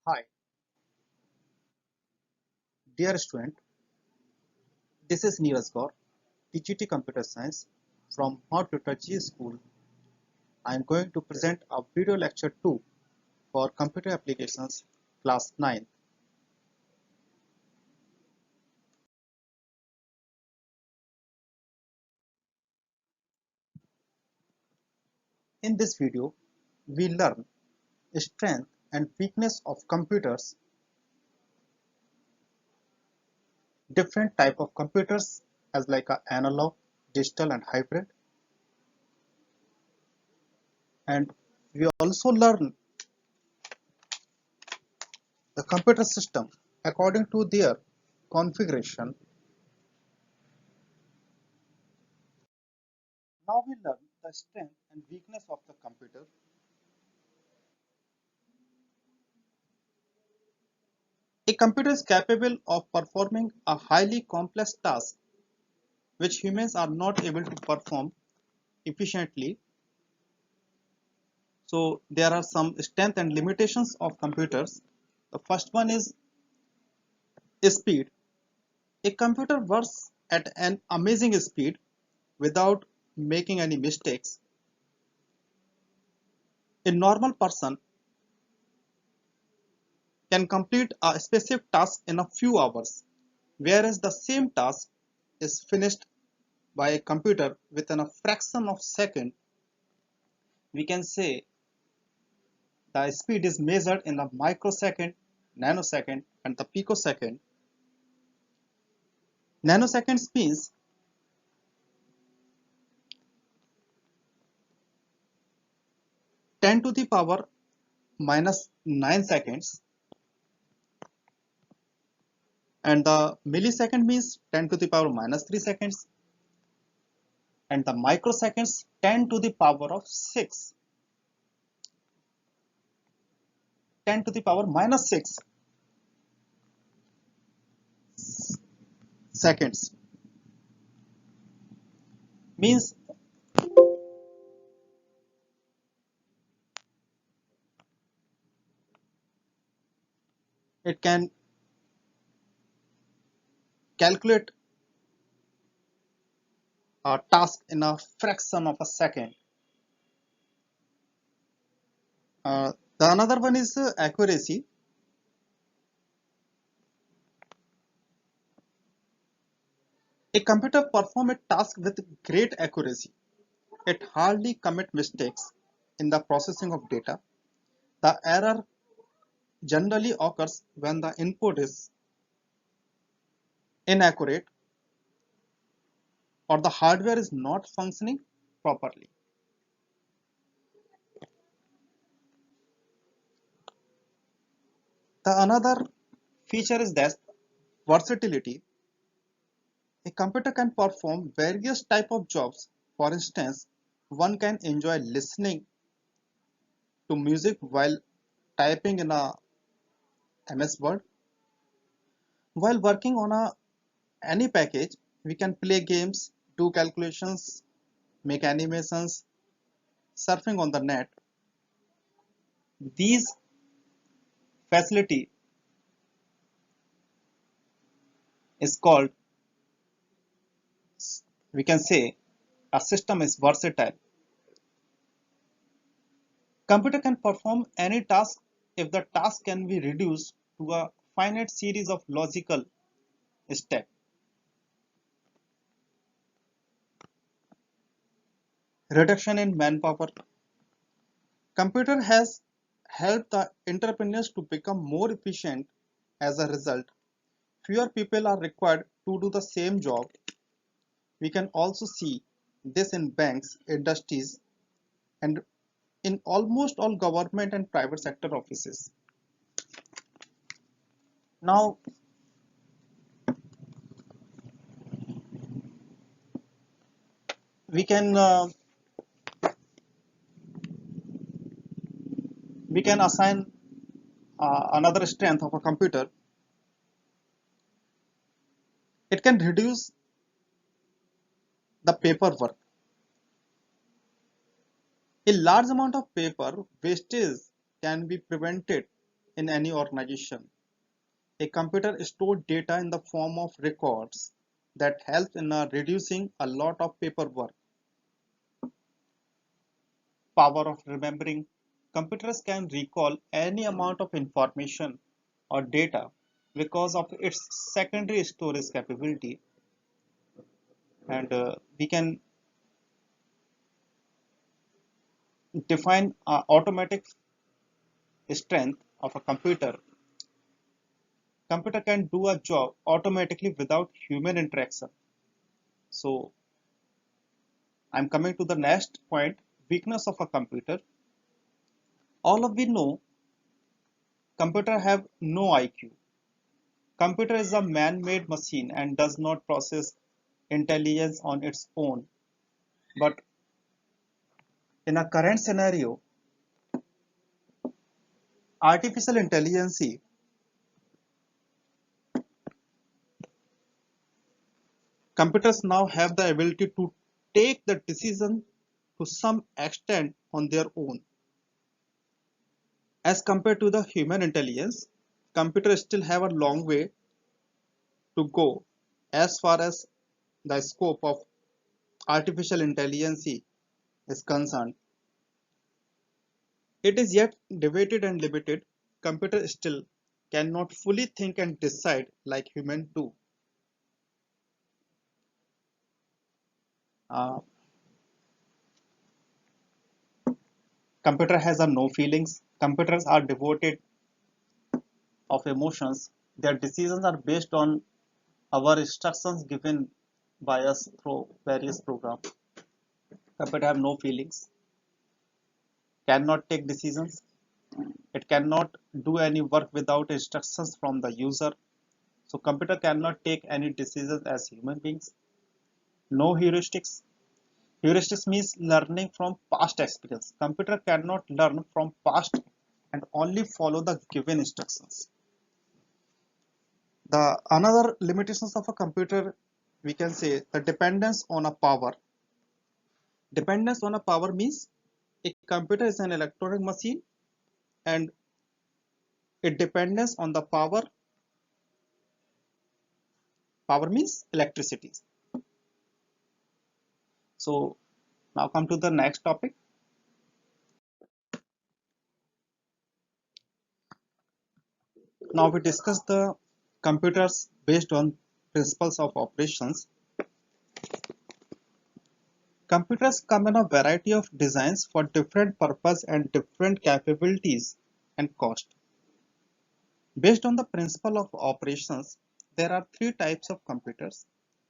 Hi, dear student. This is Neeraj Gaur, TGT Computer Science from Hot Liturgy School. I am going to present a video lecture 2 for Computer Applications Class 9. In this video, we learn strength and weakness of computers, different type of computers as like a analog, digital and hybrid, and we also learn the computer system according to their configuration. Now we learn the strength and weakness of the computer. A computer is capable of performing a highly complex task which humans are not able to perform efficiently. So there are some strengths and limitations of computers. The first one is speed. A computer works at an amazing speed without making any mistakes. A normal person can complete a specific task in a few hours, whereas the same task is finished by a computer within a fraction of a second. We can say the speed is measured in the microsecond, nanosecond, and the picosecond. Nanoseconds means 10 to the power minus 9 seconds, and the millisecond means 10 to the power minus 3 seconds, and the microseconds 10 to the power of 6, 10 to the power minus 6 seconds means it can calculate a task in a fraction of a second. The another one is accuracy. A computer performs a task with great accuracy. It hardly commits mistakes in the processing of data. The error generally occurs when the input is inaccurate or the hardware is not functioning properly. The another feature is that versatility. A computer can perform various type of jobs. For instance, one can enjoy listening to music while typing in a MS Word. While working on any package, we can play games, do calculations, make animations, surfing on the net. These facility is called, we can say, a system is versatile. Computer can perform any task if the task can be reduced to a finite series of logical steps. Reduction in manpower. Computer has helped the entrepreneurs to become more efficient. As a result, fewer people are required to do the same job. We can also see this in banks, industries, and in almost all government and private sector offices. Now, we can uh, we can assign another strength of a computer. It can reduce the paperwork. A large amount of paper wastage can be prevented in any organization. A computer stores data in the form of records that helps in reducing a lot of paperwork. Power of remembering. Computers can recall any amount of information or data because of its secondary storage capability, and we can define automatic strength of a computer. Computer can do a job automatically without human interaction. So I'm coming to the next point, weakness of a computer. All of we know computer have no IQ. Computer is a man-made machine and does not process intelligence on its own. But in a current scenario, artificial intelligence, computers now have the ability to take the decision to some extent on their own. As compared to the human intelligence, computers still have a long way to go as far as the scope of artificial intelligence is concerned. It is yet debated and limited. Computers still cannot fully think and decide like humans do. Uh, Computer has a no feelings. Computers are devoted of emotions. Their decisions are based on our instructions given by us through various programs. Computer have no feelings, cannot take decisions. It cannot do any work without instructions from the user. So computer cannot take any decisions as human beings. No heuristics. Heuristics means learning from past experience. Computer cannot learn from past and only follow the given instructions. The another limitations of a computer, we can say the dependence on a power. Dependence on a power means a computer is an electronic machine and it depends on the power. Power means electricity. So now come to the next topic. Now we discuss the computers based on principles of operations. Computers come in a variety of designs for different purpose and different capabilities and cost. Based on the principle of operations, there are three types of computers.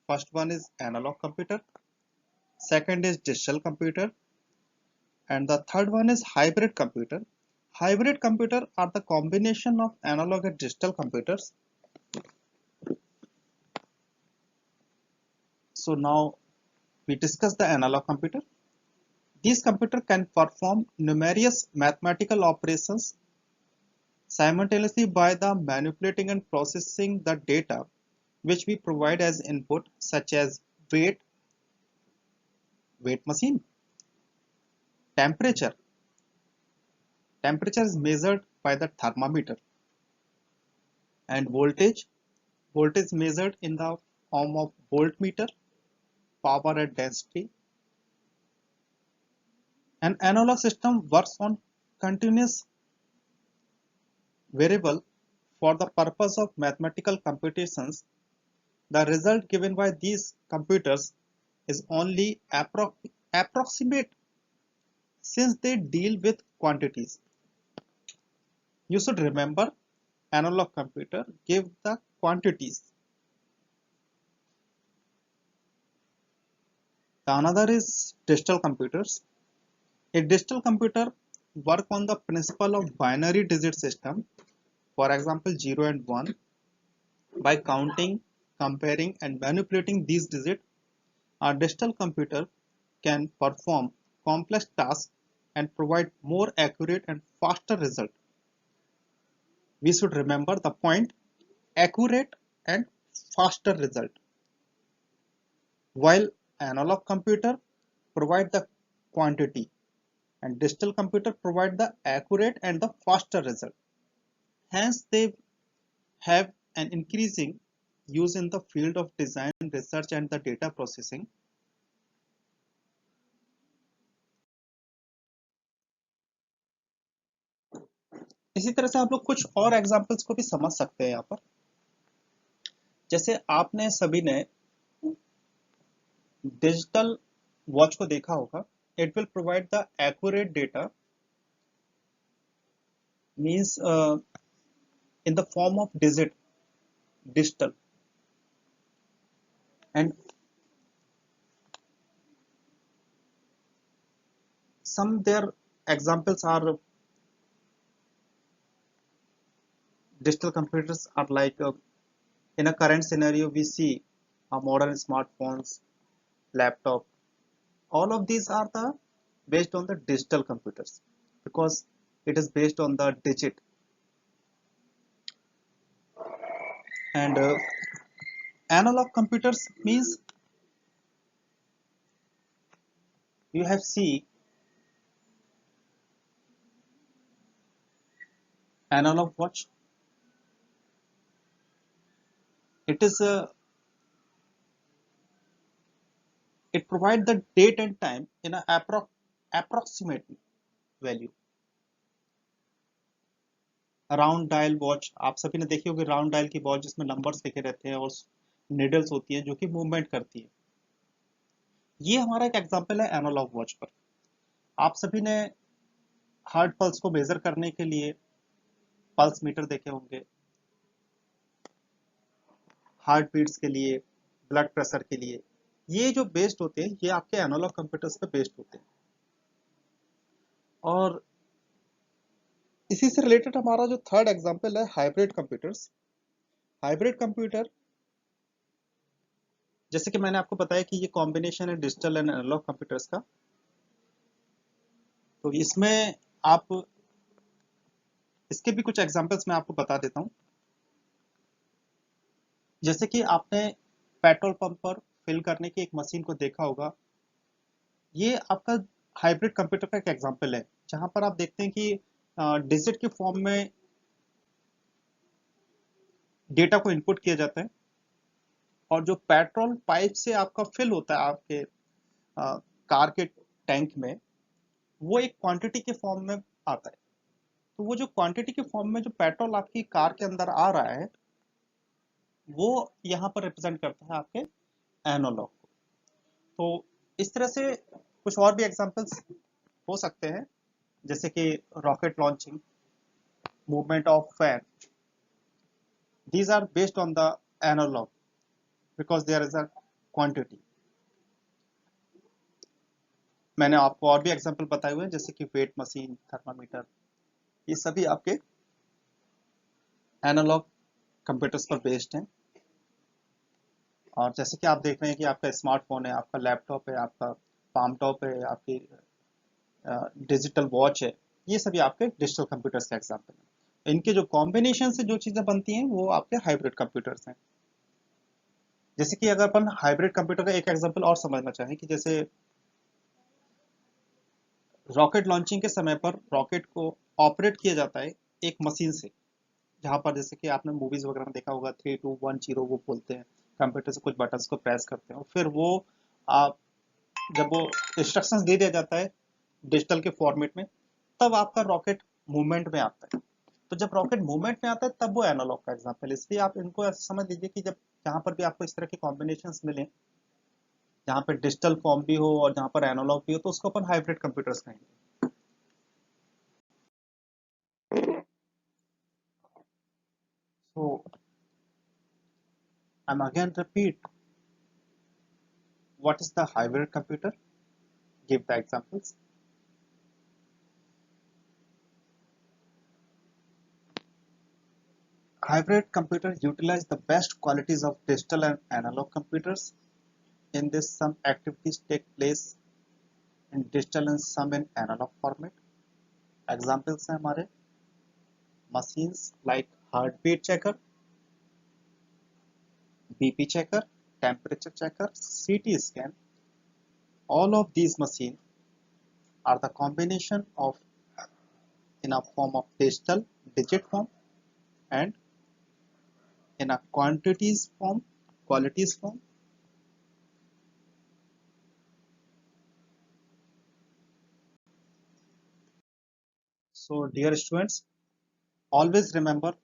First one is analog computer, second is digital computer, and the third one is hybrid computer. Hybrid computer are the combination of analog and digital computers. So now we discuss the analog computer. These computers can perform numerous mathematical operations simultaneously by the manipulating and processing the data which we provide as input, such as weight machine, temperature. Temperature is measured by the thermometer, and voltage measured in the form of voltmeter, power and density. An analog system works on continuous variable for the purpose of mathematical computations. The result given by these computers is only approximate since they deal with quantities. You should remember analog computer give the quantities. The another is digital computers. A digital computer work on the principle of binary digit system, for example 0 and 1. By counting, comparing and manipulating these digits, a digital computer can perform complex tasks and provide more accurate and faster result. We should remember the point, accurate and faster result. While analog computer provide the quantity and digital computer provide the accurate and the faster result. Hence, they have an increasing use in the field of design, research and the data processing. इसी तरह से आप लोग कुछ और examples को भी समझ सकते हैं यहाँ पर। जैसे आपने सभी ने डिजिटल वॉच को देखा होगा, it will provide the accurate data, means in the form of digital, and some their examples are digital computers are like in a current scenario we see modern smartphones, laptop, all of these are the based on the digital computers because it is based on the digit. And analog computers means you have see analog watch. It is it provides the date and time in a approximate value. Round dial watch आप सभी ने देखी होगी, round dial की watch जिसमें numbers लिखे रहते हैं और निडल्स होती है जो कि मूवमेंट करती है। ये हमारा एक एग्जांपल है एनालॉग वॉच पर। आप सभी ने हार्ट पल्स को मेजर करने के लिए पल्स मीटर देखे होंगे, हार्ट बीट्स के लिए, ब्लड प्रेशर के लिए। ये जो बेस्ड होते हैं ये आपके एनालॉग कंप्यूटर्स पे बेस्ड होते हैं। और इसी से रिलेटेड हमारा जो थर्ड एग्जांपल है हाइब्रिड कंप्यूटर्स। हाइब्रिड कंप्यूटर जैसे कि मैंने आपको बताया कि ये कॉम्बिनेशन है डिजिटल एंड एनालॉग कंप्यूटर्स का। तो इसमें आप इसके भी कुछ एग्जांपल्स मैं आपको बता देता हूं। जैसे कि आपने पेट्रोल पंप पर फिल करने की एक मशीन को देखा होगा, ये आपका हाइब्रिड कंप्यूटर का एक एग्जांपल है जहां पर आप देखते हैं कि डिजिट के फॉर्म में डेटा को इनपुट किया जाता है और जो पेट्रोल पाइप से आपका फिल होता है आपके कार के टैंक में, वो एक क्वांटिटी के फॉर्म में आता है। तो वो जो क्वांटिटी के फॉर्म में जो पेट्रोल आपकी कार के अंदर आ रहा है वो यहाँ पर रिप्रेजेंट करता है आपके एनालॉग को। तो इस तरह से कुछ और भी एग्जांपल्स हो सकते हैं जैसे कि rocket launching, movement of fan, these are based on the analog because there is a quantity। मैंने आपको और भी एग्जांपल बताए हुए हैं जैसे कि वेट मशीन, थर्मामीटर, ये सभी आपके एनालॉग कंप्यूटर्स पर बेस्ड हैं। और जैसे कि आप देख रहे हैं कि आपका स्मार्टफोन है, आपका लैपटॉप है, आपका पाम टॉप है, आपकी डिजिटल वॉच है, ये सभी आपके डिजिटल कंप्यूटर्स का एग्जांपल है। इनके जो कॉम्बिनेशन से जो चीजें बनती हैं वो आपके हाइब्रिड कंप्यूटर्स हैं। जैसे कि अगर अपन हाइब्रिड कंप्यूटर का एक एग्जांपल और समझना चाहें कि जैसे रॉकेट लॉन्चिंग के समय पर रॉकेट को ऑपरेट किया जाता है एक मशीन से, जहां पर जैसे कि आपने मूवीज वगैरह में देखा होगा 3 2 1 0 वो बोलते हैं, कंप्यूटर से कुछ बटन्स को प्रेस करते हैं और फिर वो आप जब वो इंस्ट्रक्शंस दे दिया जाता है डिजिटल के फॉर्मेट में, तब आपका रॉकेट मूवमेंट में आता है। तो जब रॉकेट मूवमेंट में आता है तब वो एनालॉग का एग्जांपल है। इसलिए आप इनको ऐसे समझ लीजिए कि जब जहां पर भी आपको इस तरह के कॉम्बिनेशंस मिले, जहां पर डिजिटल फॉर्म भी हो और जहां पर एनालॉग भी हो, तो उसको अपन हाइब्रिड कंप्यूटर्स कहेंगे। So I'm again repeat, what is the hybrid computer? Give the examples. Hybrid computers utilize the best qualities of digital and analog computers. In this, some activities take place in digital and some in analog format. Examples हैं हमारे machines like heartbeat checker, BP checker, temperature checker, CT scan. All of these machines are the combination of in a form of digital digit form and in a quantities form, qualities form. So dear students, always remember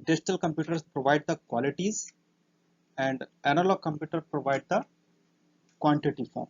digital computers provide the qualities and analog computer provide the quantity form.